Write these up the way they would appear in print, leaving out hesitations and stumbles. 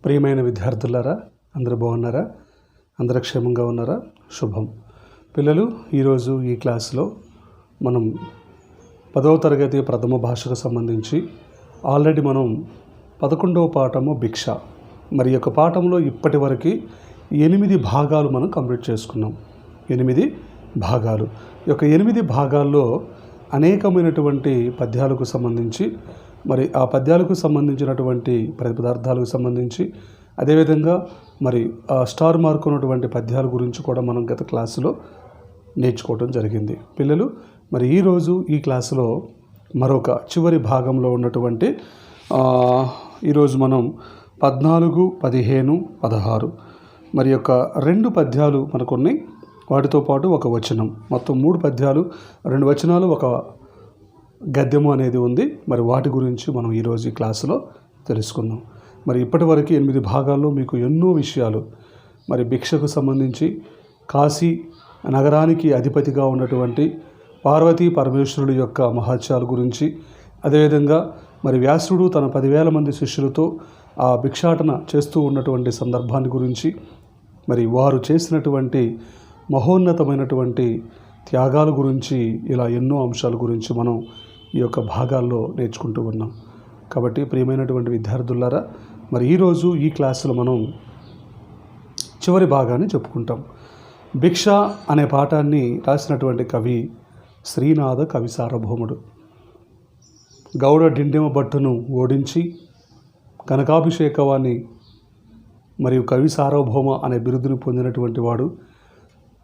ప్రియమైన విద్యార్థులారా, అందరూ బాగున్నారా? అందరూ క్షేమంగా ఉన్నారా? శుభం. పిల్లలు, ఈరోజు ఈ క్లాస్లో మనం 10వ తరగతి ప్రథమ భాషకు సంబంధించి ఆల్రెడీ మనం 11వ పాఠము భిక్ష. మరి యొక్క పాఠంలో ఇప్పటి వరకు 8 భాగాలు మనం కంప్లీట్ చేసుకున్నాం. 8 భాగాలు. ఈ యొక్క 8 భాగాల్లో అనేకమైనటువంటి పద్యాలకు సంబంధించి, మరి ఆ పద్యాలకు సంబంధించినటువంటి పదార్థాలకు సంబంధించి, అదేవిధంగా మరి ఆ స్టార్ మార్క్ ఉన్నటువంటి పద్యాల గురించి కూడా మనం గత క్లాసులో నేర్చుకోవడం జరిగింది. పిల్లలు, మరి ఈరోజు ఈ క్లాసులో మరొక చివరి భాగంలో ఉన్నటువంటి ఈరోజు మనం 14, 15, 16 మరి యొక్క 2 పద్యాలు మనకున్నాయి. వాటితో పాటు ఒక వచనం, మొత్తం 3 పద్యాలు, 2 వచనాలు, ఒక గద్యము అనేది ఉంది. మరి వాటి గురించి మనం ఈరోజు ఈ క్లాసులో తెలుసుకుందాం. మరి ఇప్పటి వరకు 8 భాగాల్లో మీకు ఎన్నో విషయాలు, మరి భిక్షకు సంబంధించి, కాశీ నగరానికి అధిపతిగా ఉన్నటువంటి పార్వతీ పరమేశ్వరుడు యొక్క మహత్యాల గురించి, అదేవిధంగా మరి వ్యాసుడు తన 10,000 మంది శిష్యులతో ఆ భిక్షాటన చేస్తూ ఉన్నటువంటి సందర్భాన్ని గురించి, మరి వారు చేసినటువంటి మహోన్నతమైనటువంటి త్యాగాల గురించి, ఇలా ఎన్నో అంశాల గురించి మనం ఈ యొక్క భాగాల్లో నేర్చుకుంటూ ఉన్నాం. కాబట్టి ప్రియమైనటువంటి విద్యార్థులారా, మరి ఈరోజు ఈ క్లాసులో మనం చివరి భాగాన్ని చెప్పుకుంటాం. భిక్ష అనే పాఠాన్ని రాసినటువంటి కవి శ్రీనాథ కవి సార్వభౌముడు. గౌడ డిండిమ భట్టును ఓడించి కనకాభిషేకవాన్ని మరియు కవి సార్వభౌమ అనే బిరుదును పొందినటువంటి వాడు.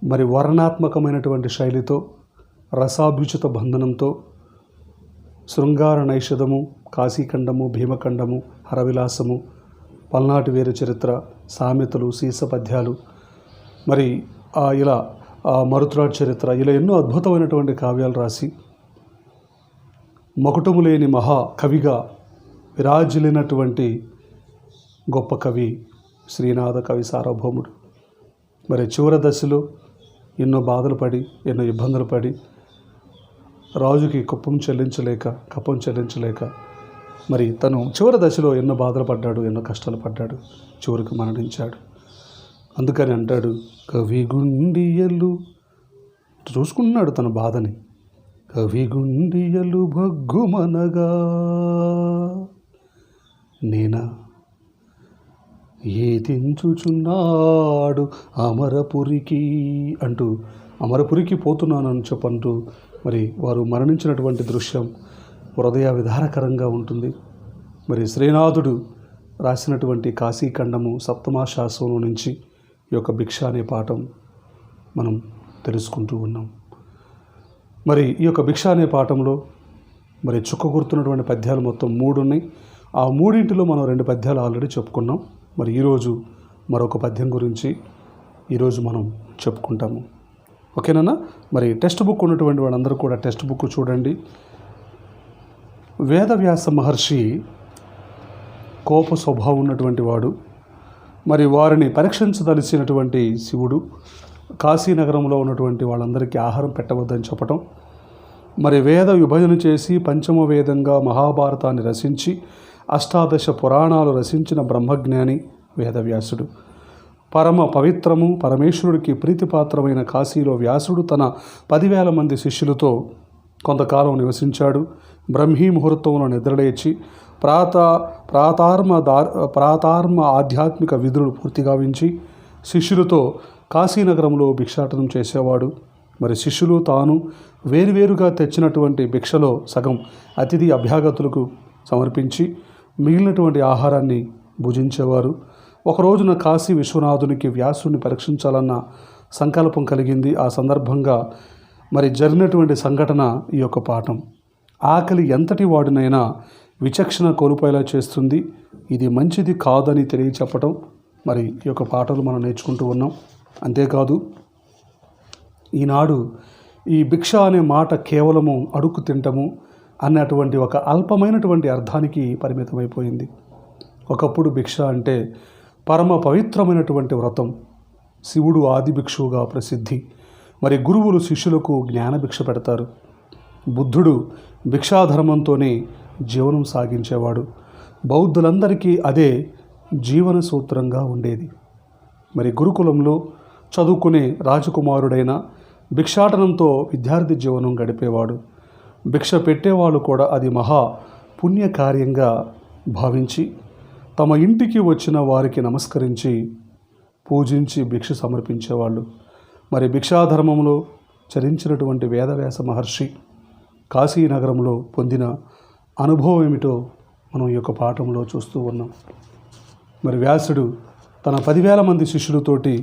మరి వర్ణాత్మకమైనటువంటి శైలితో, రసాభ్యుచిత బంధనంతో శృంగార నైషధము, కాశీఖండము, భీమఖండము, హరవిలాసము, పల్నాటి వీర చరిత్ర, సామెతలు, సీసపద్యాలు, మరి ఇలా మరుతురాడ్ చరిత్ర, ఇలా ఎన్నో అద్భుతమైనటువంటి కావ్యాలు రాసి మకుటము లేని మహాకవిగా విరాజిల్లినటువంటి గొప్ప కవి శ్రీనాథ కవి సార్వభౌముడు. మరి చివరి దశలో ఎన్నో బాధలు పడి, ఎన్నో ఇబ్బందులు పడి, రాజుకి కప్పం చెల్లించలేక మరి తను చివరి దశలో ఎన్నో బాధలు పడ్డాడు, ఎన్నో కష్టాలు పడ్డాడు, చివరికి మరణించాడు. అందుకని అంటాడు, కవి గుండియలు చూసుకున్నాడు తన బాధని. కవి గుండియలు భగ్గుమనగా నేనా ఏతించుచున్నాడు అమరపురికి అంటూ, అమరపురికి పోతున్నానని చెప్పంటూ మరి వారు మరణించినటువంటి దృశ్యం హృదయ విదారకరంగా ఉంటుంది. మరి శ్రీనాథుడు రాసినటువంటి కాశీఖండము సప్తమాశాసనం నుంచి ఈ యొక్క భిక్ష అనే పాఠం మనం తెలుసుకుంటూ ఉన్నాం. మరి ఈ యొక్క భిక్ష అనే పాఠంలో మరి చుక్క గుర్తున్నటువంటి పద్యాలు మొత్తం 3 ఉన్నాయి. ఆ 3 మనం 2 పద్యాలు ఆల్రెడీ చెప్పుకున్నాం. మరి ఈరోజు మరొక పద్యం గురించి ఈరోజు మనం చెప్పుకుంటాము. ఓకేనా? మరి టెక్స్ట్ బుక్ ఉన్నటువంటి వాళ్ళందరూ కూడా టెక్స్ట్ బుక్ చూడండి. వేదవ్యాస మహర్షి కోప స్వభావం ఉన్నటువంటి వాడు. మరి వారిని పరీక్షించదలిచినటువంటి శివుడు కాశీనగరంలో ఉన్నటువంటి వాళ్ళందరికీ ఆహారం పెట్టవద్దని చెప్పటం, మరి వేద విభజన చేసి పంచమ వేదంగా మహాభారతాన్ని రచించి 18 పురాణాలు రచించిన బ్రహ్మజ్ఞాని వేదవ్యాసుడు. పరమ పవిత్రము, పరమేశ్వరుడికి ప్రీతిపాత్రమైన కాశీలో వ్యాసుడు తన 10,000 మంది శిష్యులతో కొంతకాలం నివసించాడు. బ్రహ్మీ ముహూర్తంలో నిద్రలేచి ప్రాతార్మ ఆధ్యాత్మిక విధులు పూర్తిగా వించి శిష్యులతో కాశీనగరంలో భిక్షాటనం చేసేవాడు. మరి శిష్యులు తాను వేరువేరుగా తెచ్చినటువంటి భిక్షలో సగం అతిథి అభ్యాగతులకు సమర్పించి మిగిలినటువంటి ఆహారాన్ని భుజించేవారు. ఒక రోజున కాశీ విశ్వనాథునికి వ్యాసుడిని పరీక్షించాలన్న సంకల్పం కలిగింది. ఆ సందర్భంగా మరి జరిగినటువంటి సంఘటన ఈ యొక్క పాఠం. ఆకలి ఎంతటి వాడినైనా విచక్షణ కోల్పోయేలా చేస్తుంది, ఇది మంచిది కాదని తెలియచెప్పటం మరి ఈ యొక్క పాఠాలు మనం నేర్చుకుంటూ ఉన్నాం. అంతేకాదు, ఈనాడు ఈ భిక్ష అనే మాట కేవలము అడుక్కు తింటము అన్నటువంటి ఒక అల్పమైనటువంటి అర్థానికి పరిమితమైపోయింది. ఒకప్పుడు భిక్ష అంటే పరమ పవిత్రమైనటువంటి వ్రతం. శివుడు ఆది భిక్షువుగా ప్రసిద్ధి. మరి గురువులు శిష్యులకు జ్ఞానభిక్ష పెడతారు. బుద్ధుడు భిక్షాధర్మంతోనే జీవనం సాగించేవాడు. బౌద్ధులందరికీ అదే జీవన సూత్రంగా ఉండేది. మరి గురుకులంలో చదువుకునే రాజకుమారుడైన భిక్షాటనంతో విద్యార్థి జీవనం గడిపేవాడు. భిక్ష పెట్టేవాళ్ళు కూడా అది మహా పుణ్యకార్యంగా భావించి తమ ఇంటికి వచ్చిన వారికి నమస్కరించి పూజించి భిక్ష సమర్పించేవాళ్ళు. మరి భిక్షాధర్మంలో చరించినటువంటి వేదవ్యాస మహర్షి కాశీనగరంలో పొందిన అనుభవం ఏమిటో మనం ఈ యొక్క పాఠంలో చూస్తూ ఉన్నాం. మరి వ్యాసుడు తన 10,000 మంది శిష్యులతోటి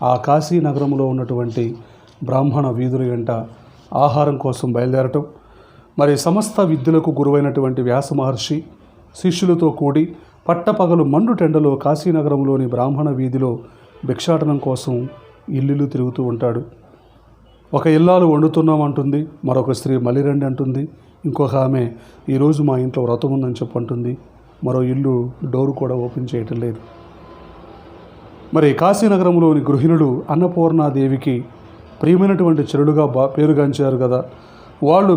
ఆ కాశీనగరంలో ఉన్నటువంటి బ్రాహ్మణ వీధుల వెంట ఆహారం కోసం బయలుదేరటం, మరి సమస్త విద్యలకు గురువైనటువంటి వ్యాస మహర్షి శిష్యులతో కూడి పట్టపగలు మండుటెండలో కాశీనగరంలోని బ్రాహ్మణ వీధిలో భిక్షాటనం కోసం ఇల్లు తిరుగుతూ ఉంటాడు. ఒక ఇల్లాలు వండుతున్నామంటుంది, మరొక స్త్రీ మళ్ళీ రండి అంటుంది, ఇంకొక ఆమె ఈరోజు మా ఇంట్లో వ్రతం ఉందని చెప్పంటుంది, మరో ఇల్లు డోరు కూడా ఓపెన్ చేయటం లేదు. మరి కాశీనగరంలోని గృహిణుడు అన్నపూర్ణాదేవికి ప్రియమైనటువంటి చెరుడుగా పేరుగాంచారు కదా. వాళ్ళు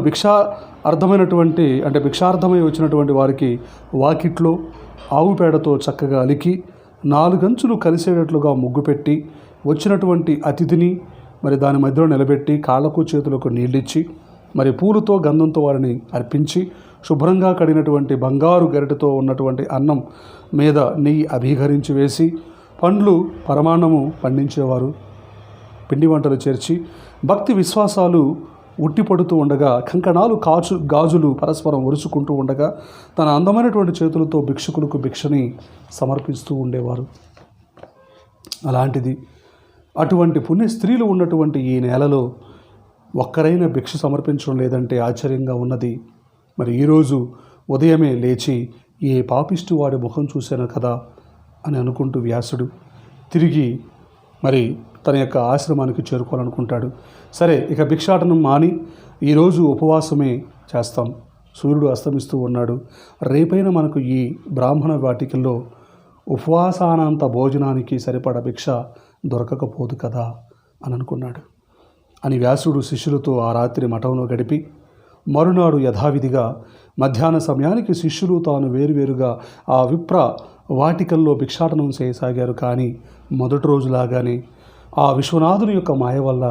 భిక్షార్థమై వచ్చినటువంటి వారికి వాకిట్లో ఆవు పేడతో చక్కగా అలికి 4 అంచులు కలిసేటట్లుగా ముగ్గు పెట్టి వచ్చినటువంటి అతిథిని మరి దాని మధ్యలో నిలబెట్టి కాళ్ళకు చేతులకు నీళ్ళిచ్చి మరి పూలతో గంధంతో వారిని అర్పించి శుభ్రంగా కడిగినటువంటి బంగారు గరిటెతో ఉన్నటువంటి అన్నం మీద నెయ్యి అభిఘరించి వేసి పండ్లు పరమాన్నము పండించేవారు. పిండి వంటలు చేర్చి భక్తి విశ్వాసాలు ఉట్టిపడుతూ ఉండగా కంకణాలు గాజులు పరస్పరం ఒరుచుకుంటూ ఉండగా తన అందమైనటువంటి చేతులతో భిక్షకులకు భిక్షని సమర్పిస్తూ ఉండేవారు. అలాంటిది అటువంటి పుణ్య స్త్రీలు ఉన్నటువంటి ఈ నేలలో ఒక్కరైనా భిక్ష సమర్పించడం లేదంటే ఆశ్చర్యంగా ఉన్నది. మరి ఈరోజు ఉదయమే లేచి ఏ పాపిష్టి వాడి ముఖం చూశాను కదా అని అనుకుంటూ వ్యాసుడు తిరిగి మరి తన యొక్క ఆశ్రమానికి చేరుకోవాలనుకుంటాడు. సరే, ఇక భిక్షాటనం మాని ఈరోజు ఉపవాసమే చేస్తాం, సూర్యుడు అస్తమిస్తూ ఉన్నాడు, రేపైనా మనకు ఈ బ్రాహ్మణ వాటికల్లో ఉపవాసానంత భోజనానికి సరిపడ భిక్ష దొరకకపోదు కదా అని అనుకున్నాడు. అని వ్యాసుడు శిష్యులతో ఆ రాత్రి మఠంలో గడిపి మరునాడు యథావిధిగా మధ్యాహ్న సమయానికి శిష్యులు తాను వేరువేరుగా ఆ విప్ర వాటికల్లో భిక్షాటనం చేయసాగారు. కానీ మొదటి రోజులాగానే ఆ విశ్వనాథుని యొక్క మాయ వల్ల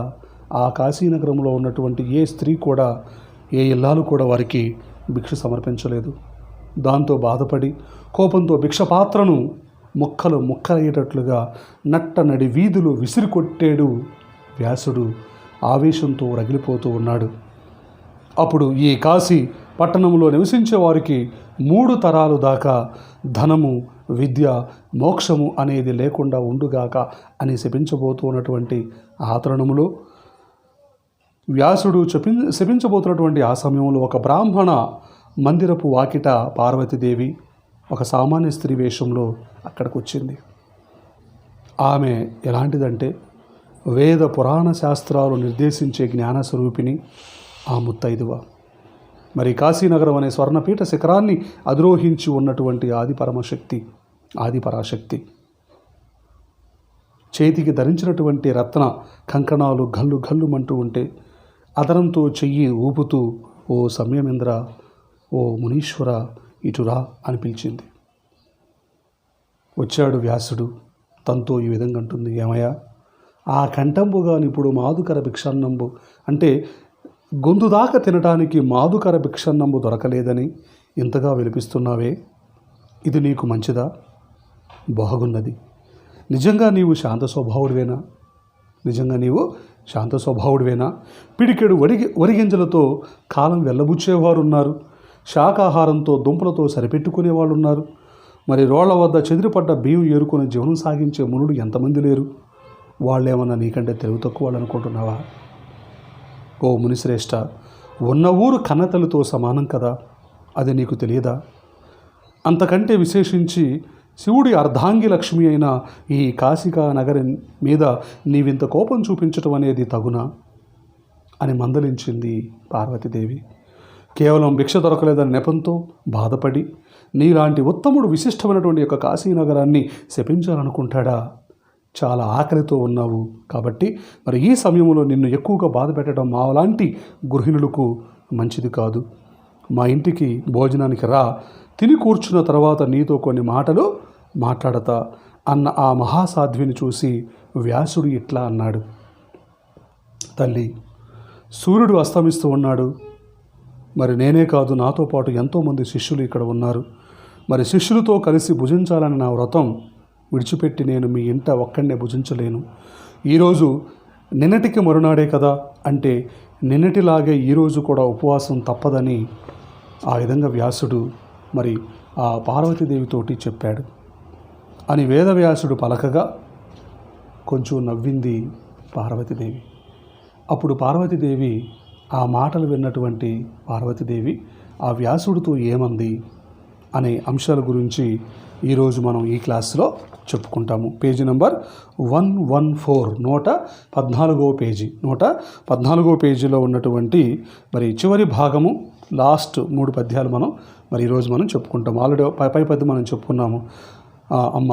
ఆ కాశీనగరంలో ఉన్నటువంటి ఏ స్త్రీ కూడా ఏ ఇల్లాలు కూడా వారికి భిక్ష సమర్పించలేదు. దాంతో బాధపడి కోపంతో భిక్ష పాత్రను ముక్కలయ్యేటట్లుగా నడి వీధులు విసిరికొట్టాడు వ్యాసుడు. ఆవేశంతో రగిలిపోతూ ఉన్నాడు. అప్పుడు ఈ కాశీ పట్టణంలో నివసించే వారికి 3 తరాలు దాకా ధనము, విద్య, మోక్షము అనేది లేకుండా ఉండుగాక అని శపించబోతూ ఉన్నటువంటి ఆ తరుణంలో వ్యాసుడు శపించబోతున్నటువంటి ఆ సమయంలో ఒక బ్రాహ్మణ మందిరపు వాకిట పార్వతీదేవి ఒక సామాన్య స్త్రీ వేషంలో అక్కడికి వచ్చింది. ఆమె ఎలాంటిదంటే వేద పురాణ శాస్త్రాలు నిర్దేశించే జ్ఞానస్వరూపిణి ఆ ముత్తైదువ. మరి కాశీనగరం అనే స్వర్ణపీఠ శిఖరాన్ని అధిరోహించి ఉన్నటువంటి ఆదిపరాశక్తి చేతికి ధరించినటువంటి రత్న కంకణాలు గల్లు గల్లుమంటూ ఉంటే అదరంతో చెయ్యి ఊపుతూ ఓ సంయమేంద్ర, ఓ మునీశ్వర ఇటురా అని పిలిచింది. వచ్చాడు వ్యాసుడు. తనతో ఈ విధంగా అంటుంది, ఏమయ్యా ఆ కంఠంబుగా ఇప్పుడు మాధుకర భిక్షాన్నంబు అంటే గొంతు దాకా తినటానికి మాధుకర భిక్షాన్నంబు దొరకలేదని ఇంతగా విలిపిస్తున్నావే, ఇది నీకు మంచిదా? బాగున్నది. నిజంగా నీవు శాంత స్వభావుడివేనా? పిడికెడు వరిగింజలతో కాలం వెళ్ళబుచ్చేవారున్నారు, శాకాహారంతో దుంపలతో సరిపెట్టుకునేవాళ్ళు ఉన్నారు, మరి రోళ్ల వద్ద చెదిరిపడ్డ బియ్యం ఏరుకొని జీవనం సాగించే మునులు ఎంతమంది లేరు? వాళ్ళేమన్నా నీకంటే తెలివి తక్కువ వాళ్ళు అనుకుంటున్నావా? ఓ మునిశ్రేష్ఠ, ఉన్న ఊరు కన్నతల్లితో సమానం కదా, అది నీకు తెలియదా? అంతకంటే విశేషించి శివుడి అర్ధాంగి లక్ష్మి అయిన ఈ కాశికా నగరి మీద నీవింత కోపం చూపించటం అనేది తగునా అని మందలించింది పార్వతీదేవి. కేవలం భిక్ష దొరకలేదని నెపంతో బాధపడి నీలాంటి ఉత్తముడు విశిష్టమైనటువంటి యొక్క కాశీనగరాన్ని శపించాలనుకుంటాడా? చాలా ఆకలితో ఉన్నావు కాబట్టి మరి ఈ సమయంలో నిన్ను ఎక్కువగా బాధ పెట్టడం మాలాంటి గృహిణులకు మంచిది కాదు. మా ఇంటికి భోజనానికి రా, తిని కూర్చున్న తర్వాత నీతో కొన్ని మాటలు మాట్లాడతా అన్న ఆ మహాసాధ్విని చూసి వ్యాసుడు ఇట్లా అన్నాడు, తల్లి, సూర్యుడు అస్తమిస్తూ ఉన్నాడు. మరి నేనే కాదు, నాతో పాటు ఎంతోమంది శిష్యులు ఇక్కడ ఉన్నారు. మరి శిష్యులతో కలిసి భుజించాలని నా వ్రతం విడిచిపెట్టి నేను మీ ఇంట ఒక్కడనే భుజించలేను. ఈరోజు నిన్నటికి మరునాడే కదా, అంటే నిన్నటిలాగే ఈరోజు కూడా ఉపవాసం తప్పదని ఆ విధంగా వ్యాసుడు మరి ఆ పార్వతీదేవితోటి చెప్పాడు అని వేదవ్యాసుడు పలకగా కొంచెం నవ్వింది పార్వతీదేవి. అప్పుడు పార్వతీదేవి ఆ మాటలు విన్నటువంటి పార్వతీదేవి ఆ వ్యాసుడితో ఏమంది అనే అంశాల గురించి ఈరోజు మనం ఈ క్లాస్లో చెప్పుకుంటాము. పేజీ నెంబర్ 114, 114వ పేజీ. 114వ పేజీలో ఉన్నటువంటి మరి చివరి భాగము, లాస్ట్ 3 పద్యాలు మరి ఈరోజు మనం చెప్పుకుంటాము. ఆల్రెడీ పై పద్యం మనం చెప్పుకున్నాము. అమ్మ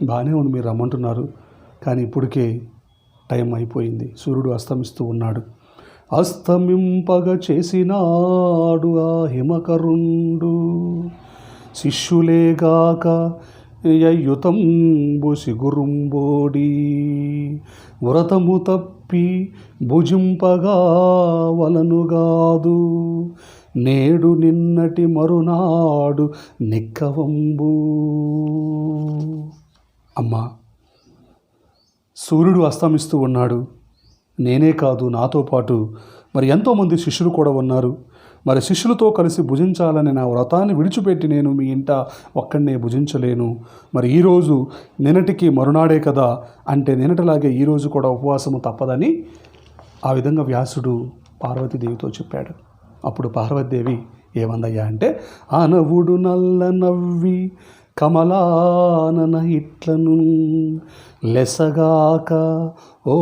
బాగానే ఉంది, మీరు రమ్మంటున్నారు, కానీ ఇప్పటికే టైం అయిపోయింది, సూర్యుడు అస్తమిస్తూ ఉన్నాడు. అస్తమింపగ చేసినాడు ఆ హిమకరుండు, శిష్యులేగాక యయుతంబు సిగురుంబోడి, వ్రతము తప్పి భుజింపగా వలనుగాదు, నేడు నిన్నటి మరునాడు నిక్కవంబు. అమ్మా, సూర్యుడు అస్తమిస్తూ ఉన్నాడు. నేనే కాదు, నాతో పాటు మరి ఎంతోమంది శిష్యులు కూడా ఉన్నారు. మరి శిష్యులతో కలిసి భుజించాలని నా వ్రతాన్ని విడిచిపెట్టి నేను మీ ఇంట ఒక్కడనే భుజించలేను. మరి ఈరోజు నిన్నటికి మరునాడే కదా, అంటే నిన్నటిలాగే ఈరోజు కూడా ఉపవాసము తప్పదని ఆ విధంగా వ్యాసుడు పార్వతీదేవితో చెప్పాడు. అప్పుడు పార్వతీదేవి ఏమందయ్యా అంటే, అనవుడు నల్ల నవ్వి కమలానన ఇట్లను, లెసగాక ఓ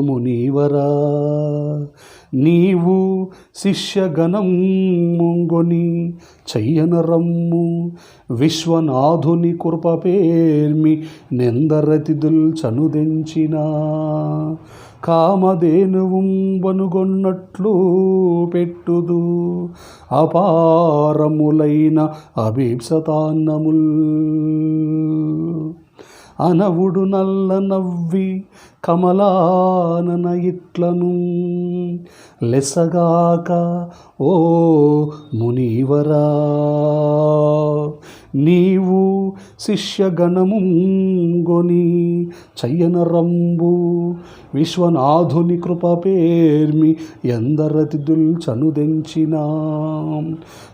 మునీవరా, నీవు శిష్యగణం ముంగొని చెయ్యన రమ్ము, విశ్వనాథుని కృపపేర్మి నెందరతిదుల్ చనుదెంచిన, కామధేనువుం వనుగొన్నట్లు పెట్టుదు, అపారములైన అభీప్సతాన్నముల్. అనవుడు నల్ల నవ్వి కమలానన ఇట్లను, లెసగాక ఓ మునీవరా, నీవు శిష్యగణముంగొని చెయ్యన రంబు, విశ్వనాథుని కృపపేర్మి ఎందరతిదుల్ చనుదెంచిన,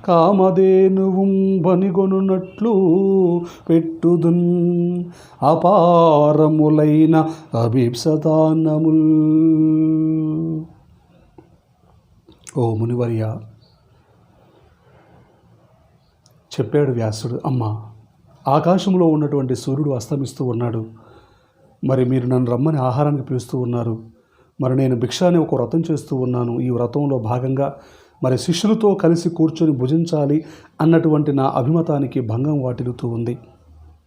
కామధేనువుం బనిగొనున్నట్లు పెట్టుదున్, అపారములైన అభీప్సతాన్నముల్. ఓ మునివర్య, చెప్పాడు వ్యాసుడు, అమ్మ, ఆకాశంలో ఉన్నటువంటి సూర్యుడు అస్తమిస్తూ ఉన్నాడు. మరి మీరు నన్ను రమ్మని ఆహారానికి పిలుస్తూ ఉన్నారు. మరి నేను భిక్ష అనే ఒక వ్రతం చేస్తూ ఉన్నాను. ఈ వ్రతంలో భాగంగా మరి శిష్యులతో కలిసి కూర్చొని భుజించాలి అన్నటువంటి నా అభిమతానికి భంగం వాటిల్లుతూ ఉంది.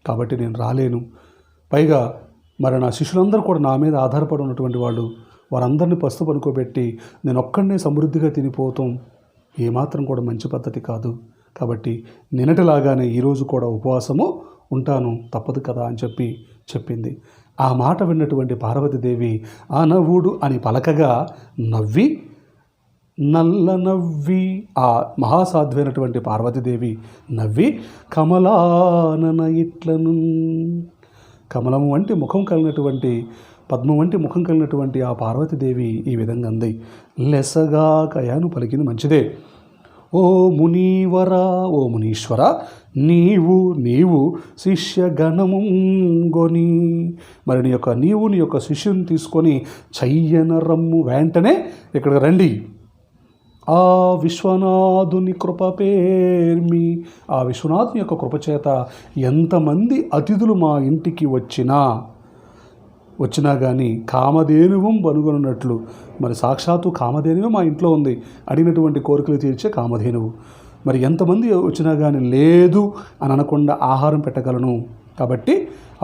కాబట్టి నేను రాలేను. పైగా మరి నా శిష్యులందరూ కూడా నా మీద ఆధారపడి ఉన్నటువంటి వాళ్ళు, వారందరినీ పస్తు పనుకోబెట్టి నేను ఒక్కడనే సమృద్ధిగా తినిపోతాం ఏమాత్రం కూడా మంచి పద్ధతి కాదు. కాబట్టి నిన్నటిలాగానే ఈరోజు కూడా ఉపవాసము ఉంటాను, తప్పదు కదా అని చెప్పింది. ఆ మాట విన్నటువంటి పార్వతీదేవి అనవుడు అని పలకగా నవ్వి, నల్ల నవ్వి, ఆ మహాసాధ్వైనటువంటి పార్వతీదేవి నవ్వి, కమలానన ఇట్లను, కమలము వంటి ముఖం కలిగినటువంటి, పద్మం వంటి ముఖం కలిగినటువంటి ఆ పార్వతీదేవి ఈ విధంగా అంది. లెసగా కయాను పలికింది, మంచిదే. ఓ మునీవరా, ఓ మునీశ్వర, నీవు శిష్యగణముంగొని, మరి నీ యొక్క శిష్యుని తీసుకొని చెయ్యన రమ్ము, వెంటనే ఇక్కడికి రండి. ఆ విశ్వనాథుని కృపపేర్మి, ఆ విశ్వనాథుని యొక్క కృపచేత ఎంతమంది అతిథులు మా ఇంటికి వచ్చినా కానీ కామధేనువం బనుగొన్నట్లు, మరి సాక్షాత్తు కామధేనువే మా ఇంట్లో ఉంది, అడిగినటువంటి కోరికలు తీర్చే కామధేనువు. మరి ఎంతమంది వచ్చినా కానీ లేదు అని అనకుండా ఆహారం పెట్టగలను. కాబట్టి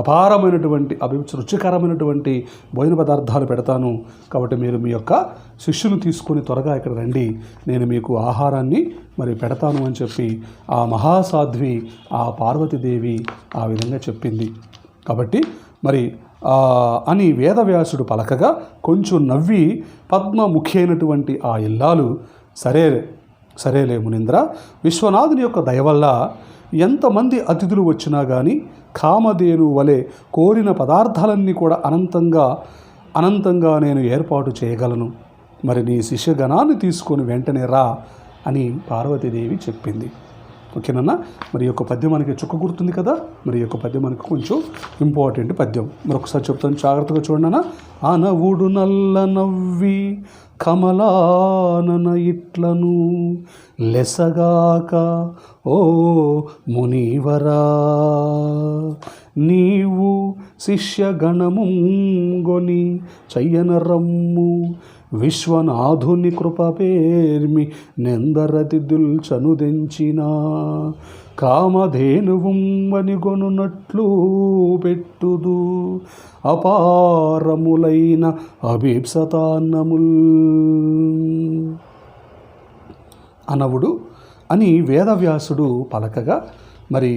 అపారమైనటువంటి రుచికరమైనటువంటి భోజన పదార్థాలు పెడతాను. కాబట్టి మీరు మీ యొక్క శిష్యుని తీసుకొని త్వరగా ఇక్కడ రండి, నేను మీకు ఆహారాన్ని మరి పెడతాను అని చెప్పి ఆ మహాసాధ్వి ఆ పార్వతీదేవి ఆ విధంగా చెప్పింది. కాబట్టి మరి అని వేదవ్యాసుడు పలకగా కొంచెం నవ్వి పద్మముఖి అయినటువంటి ఆ ఇల్లాలు సరేలే మునీంద్ర, విశ్వనాథుని యొక్క దయ వల్ల ఎంతమంది అతిథులు వచ్చినా కానీ కామధేను వలె కోరిన పదార్థాలన్నీ కూడా అనంతంగా నేను ఏర్పాటు చేయగలను. మరి నీ శిష్యగణాన్ని తీసుకొని వెంటనే రా అని పార్వతీదేవి చెప్పింది. ఓకేనన్నా. మరి యొక్క పద్యం మనకి చుక్క గుర్తుంది కదా. మరి యొక్క పద్యం మనకి కొంచెం ఇంపార్టెంట్ పద్యం. మరొకసారి చెప్తాను, జాగ్రత్తగా చూడన్నా. అనవుడు నల్ల నవ్వి కమలానన ఇట్లను లెసగాక ఓ మునీవరా, నీవు శిష్యగణముంగొని చెయ్యన రమ్ము, విశ్వనాథుని కృప పేర్మి నెందరతిథుల్ చనుదెంచిన, కామధేనువుంవని గొనునట్లు పెట్టుదు, అపారములైన అభీప్సతాన్నముల్. అనవుడు అని వేదవ్యాసుడు పలకగా మరి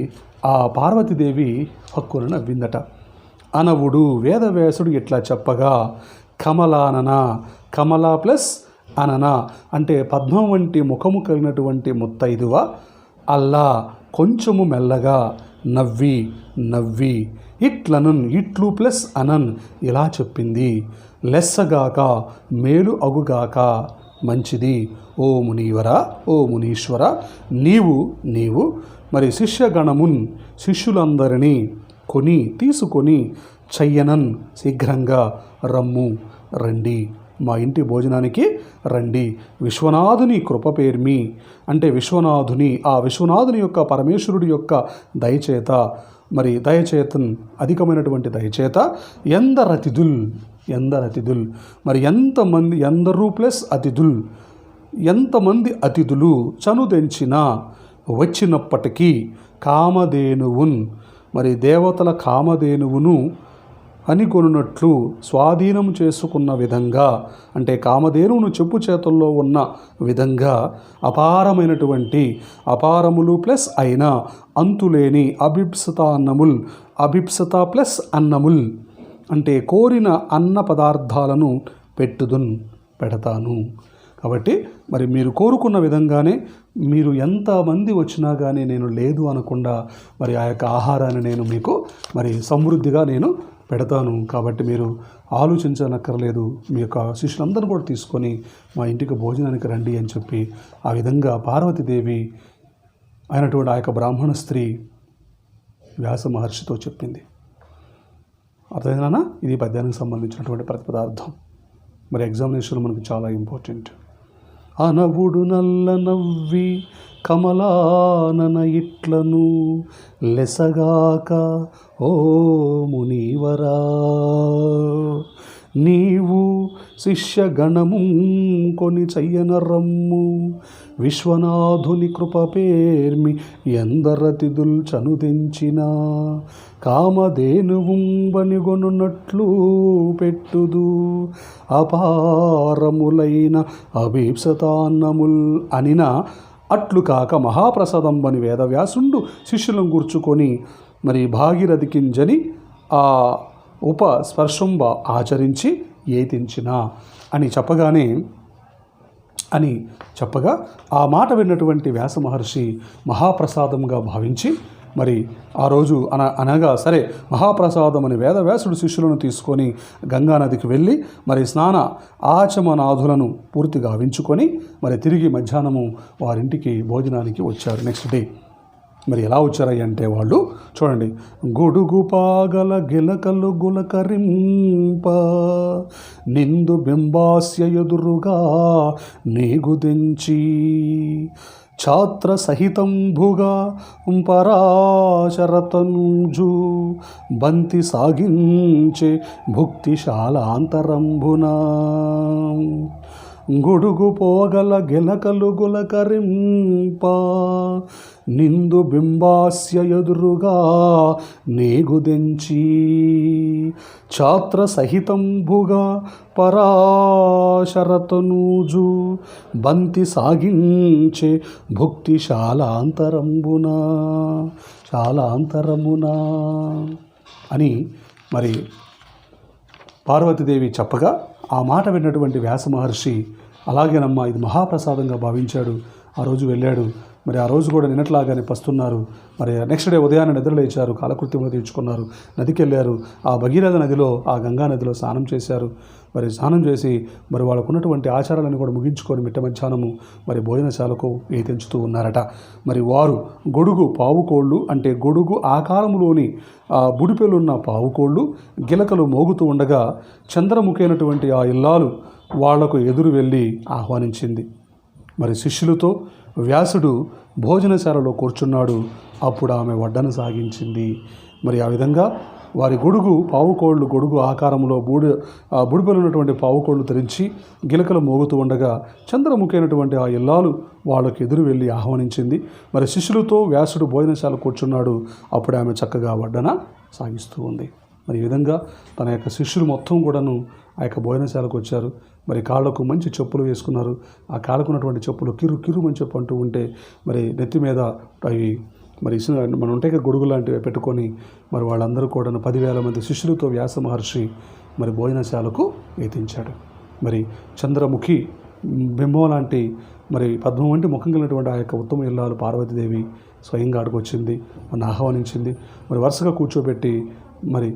ఆ పార్వతీదేవి హక్కున నవ్విందట. అనవుడు వేదవ్యాసుడు ఇట్లా చెప్పగా కమలానన, కమల ప్లస్ అనన అంటే పద్మం వంటి ముఖము కలిగినటువంటి ముత్తైదువ అల్లా కొంచెము మెల్లగా నవ్వి ఇట్లనన్, ఇట్లు ప్లస్ అనన్ ఇలా చెప్పింది. లెస్సగాక మేలు అగుగాక మంచిది. ఓ మునీవరా, ఓ మునీశ్వర, నీవు మరి శిష్యగణమున్ శిష్యులందరినీ తీసుకొని చెయ్యనన్ శీఘ్రంగా రండి, మా ఇంటి భోజనానికి రండి. విశ్వనాథుని కృప పేర్మి అంటే విశ్వనాథుని యొక్క పరమేశ్వరుడి యొక్క దయచేత అధికమైనటువంటి దయచేత ఎందరతిథుల్ మరి ఎందరూ ప్లస్ అతిథుల్ ఎంతమంది అతిథులు చనుదెంచిన వచ్చినప్పటికీ కామధేనువున్ మరి దేవతల కామధేనువును అనికొనున్నట్లు స్వాధీనం చేసుకున్న విధంగా అంటే కామధేనువును చెప్పు చేతుల్లో ఉన్న విధంగా అపారములు ప్లస్ అయిన అంతులేని అభిప్సత ప్లస్ అన్నముల్ అంటే కోరిన అన్న పదార్థాలను పెడతాను. కాబట్టి మరి మీరు కోరుకున్న విధంగానే మీరు ఎంతమంది వచ్చినా కానీ నేను లేదు అనకుండా మరి ఆ యొక్క ఆహారాన్ని నేను మీకు మరి సమృద్ధిగా నేను పెడతాను. కాబట్టి మీరు ఆలోచించనక్కర్లేదు, మీ యొక్క శిష్యులందరూ కూడా తీసుకొని మా ఇంటికి భోజనానికి రండి అని చెప్పి ఆ విధంగా పార్వతీదేవి అయినటువంటి ఆ యొక్క బ్రాహ్మణ స్త్రీ వ్యాస మహర్షితో చెప్పింది. అర్థమైందా? ఇది పద్యానికి సంబంధించినటువంటి ప్రతిపదార్థం. మరి ఎగ్జామినేషన్ మనకు చాలా ఇంపార్టెంట్. అనవుడు నల్ల నవ్వి కమలానన ఇట్లను లెసగాక ఓ మునీవరా, నీవు శిష్యగణము కొని చెయ్యన రమ్ము, విశ్వనాథుని కృప పేర్మి ఎందరతిథుల్ చనుదెంచిన, కామధేనువుంబనిగొనున్నట్లు పెట్టుదు, అపారములైన అభీప్సతాన్నముల్ అనిన అట్లు కాక మహాప్రసాదంబని వేదవ్యాసుండు శిష్యులను కూర్చుకొని మరి భాగీరథికింజని ఆ ఉపస్పర్శంబ ఆచరించి ఏతించిన అని చెప్పగా ఆ మాట విన్నటువంటి వ్యాస మహర్షి మహాప్రసాదంగా భావించి మరి ఆ రోజు అనగా సరే మహాప్రసాదం అని వేదవ్యాసుడు శిష్యులను తీసుకొని గంగానదికి వెళ్ళి మరి స్నాన ఆచమనాదులను పూర్తిగా గావించుకొని మరి తిరిగి మధ్యాహ్నము వారింటికి భోజనానికి వచ్చారు. నెక్స్ట్ డే మరి ఎలా వచ్చారంటే వాళ్ళు చూడండి, గొడుగు పాగల గిలకలు గులకరింప నిందు బింబాస్య ఎదురుగా నీగుదెంచి, ఛాత్ర సహితంభుగా పరాశరతంజు బంతి సాగించే భుక్తిశాలాంతరంభునా, గొడుగు పోగల గిలకలు గులకరింప నిందు బింబాస్య ఎదురుగా నేగుదెంచి ఛాత్ర సహితంబుగా పరాశరతనూజు బంతి సాగించే భుక్తిశాలాంతరంబున అని మరి పార్వతీదేవి చెప్పగా ఆ మాట విన్నటువంటి వ్యాస మహర్షి అలాగేనమ్మా ఇది మహాప్రసాదంగా భావించాడు. ఆ రోజు వెళ్ళాడు. మరి ఆ రోజు కూడా నిన్నట్లాగానే పస్తున్నారు. మరి నెక్స్ట్ డే ఉదయాన్నే నిద్రలేచారు, కాలకృత్యములు తీర్చుకున్నారు, నదికి వెళ్ళారు. ఆ భగీరథ నదిలో, ఆ గంగా నదిలో స్నానం చేశారు. మరి స్నానం చేసి మరి వాళ్ళకు ఉన్నటువంటి ఆచారాలను కూడా ముగించుకొని మిట్ట మధ్యాహ్నము మరి భోజనశాలకు తెంచుతూ ఉన్నారట. మరి వారు గొడుగు పావుకోళ్ళు అంటే గొడుగు ఆకారములోని బుడిపెలున్న పావుకోళ్ళు గిలకలు మోగుతూ ఉండగా చంద్రముఖైనటువంటి ఆ ఇల్లాలు వాళ్లకు ఎదురు వెళ్ళి ఆహ్వానించింది. మరి శిష్యులతో వ్యాసుడు భోజనశాలలో కూర్చున్నాడు. అప్పుడు ఆమె వడ్డన సాగించింది. మరి ఆ విధంగా వారి పావుకోళ్ళు గొడుగు ఆకారంలో బుడిపెలున్నటువంటి పావుకోళ్ళు తెరించి గిలకలు మోగుతూ ఉండగా చంద్రముఖైనటువంటి ఆ ఇల్లాలు వాళ్ళకు ఎదురు వెళ్ళి ఆహ్వానించింది. మరి శిష్యులతో వ్యాసుడు భోజనశాల కూర్చున్నాడు. అప్పుడు ఆమె చక్కగా వడ్డన సాగిస్తూ ఉంది. మరి ఈ విధంగా తన యొక్క శిష్యులు మొత్తం కూడాను ఆ యొక్క భోజనశాలకు వచ్చారు. మరి కాళ్ళకు మంచి చెప్పులు వేసుకున్నారు. ఆ కాళ్ళకున్నటువంటి చెప్పులు కిరు మంచి చెప్పు అంటూ ఉంటే మరి నెత్తి మీద అవి మరి మన ఉంటాయి గొడుగు లాంటివి పెట్టుకొని మరి వాళ్ళందరూ కూడా 10,000 మంది శిష్యులతో వ్యాస మహర్షి మరి భోజనశాలకు ఎత్తించాడు. మరి చంద్రముఖి బింబం లాంటి మరి పద్మం వంటి ముఖం కలిగినటువంటి ఆ యొక్క ఉత్తమ ఇల్లాలు పార్వతీదేవి స్వయంగా ఆడికి వచ్చింది, మన ఆహ్వానించింది. మరి వరుసగా కూర్చోబెట్టి మరి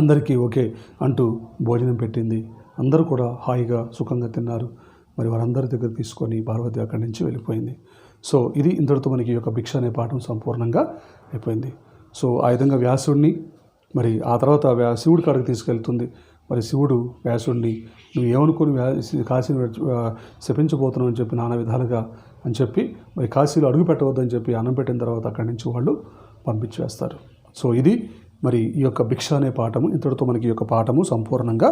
అందరికీ ఓకే అంటూ భోజనం పెట్టింది. అందరూ కూడా హాయిగా సుఖంగా తిన్నారు. మరి వారందరి దగ్గర తీసుకొని పార్వతి అక్కడి నుంచి వెళ్ళిపోయింది. సో ఇది ఇంతటితో మనకి ఈ యొక్క భిక్ష అనే పాఠం సంపూర్ణంగా అయిపోయింది. సో ఆ విధంగా వ్యాసుడిని మరి ఆ తర్వాత శివుడి కాడికి తీసుకెళ్తుంది. మరి శివుడు వ్యాసుడిని నువ్వు ఏమనుకుని కాశీని శపించబోతున్నావు అని చెప్పి నానా విధాలుగా అని చెప్పి మరి కాశీలో అడుగు పెట్టవద్దని చెప్పి అన్నం పెట్టిన తర్వాత అక్కడి నుంచి వాళ్ళు పంపించేస్తారు. సో ఇది మరి ఈ యొక్క భిక్ష అనే పాఠము. ఇంతటితో మనకి ఈ యొక్క పాఠము సంపూర్ణంగా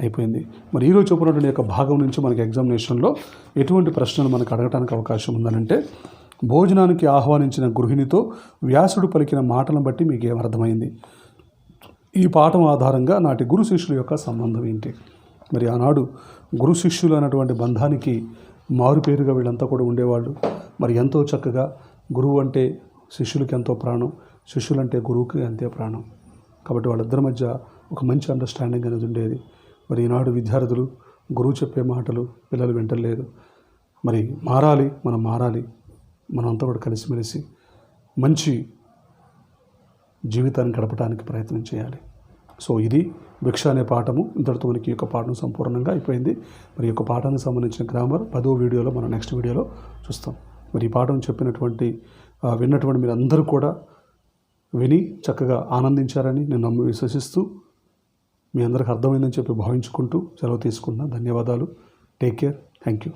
అయిపోయింది. మరి ఈరోజు చెప్పినటువంటి యొక్క భాగం నుంచి మనకి ఎగ్జామినేషన్లో ఎటువంటి ప్రశ్నలు మనకు అడగడానికి అవకాశం ఉందనంటే, భోజనానికి ఆహ్వానించిన గృహిణితో వ్యాసుడు పలికిన మాటలను బట్టి మీకు ఏమర్థమైంది? ఈ పాఠం ఆధారంగా నాటి గురు శిష్యుల యొక్క సంబంధం ఏంటి? మరి ఆనాడు గురు శిష్యులు అన్నటువంటి బంధానికి మారుపేరుగా వీళ్ళంతా కూడా ఉండేవాళ్ళు. మరి ఎంతో చక్కగా గురువు అంటే శిష్యులకి ఎంతో ప్రాణం, శిష్యులంటే గురువుకి అంతే ప్రాణం. కాబట్టి వాళ్ళిద్దరి మధ్య ఒక మంచి అండర్స్టాండింగ్ అనేది ఉండేది. మరి ఈనాడు విద్యార్థులు గురువు చెప్పే మాటలు పిల్లలు వింటలేదు. మరి మనం మారాలి. మనంతా కూడా కలిసిమెలిసి మంచి జీవితాన్ని గడపడానికి ప్రయత్నం చేయాలి. సో ఇది భిక్ష అనే పాఠము. ఇంతటితో మనకి ఈ యొక్క పాఠం సంపూర్ణంగా అయిపోయింది. మరి ఈ యొక్క పాఠానికి సంబంధించిన గ్రామర్ 10వ వీడియోలో మనం నెక్స్ట్ వీడియోలో చూస్తాం. మరి ఈ పాఠం విన్నటువంటి మీరందరూ కూడా విని చక్కగా ఆనందించారని నేను విశ్వసిస్తూ మీ అందరికి అర్థమైందని చెప్పి భావించుకుంటూ సెలవు తీసుకున్నా. ధన్యవాదాలు. Take care. Thank you.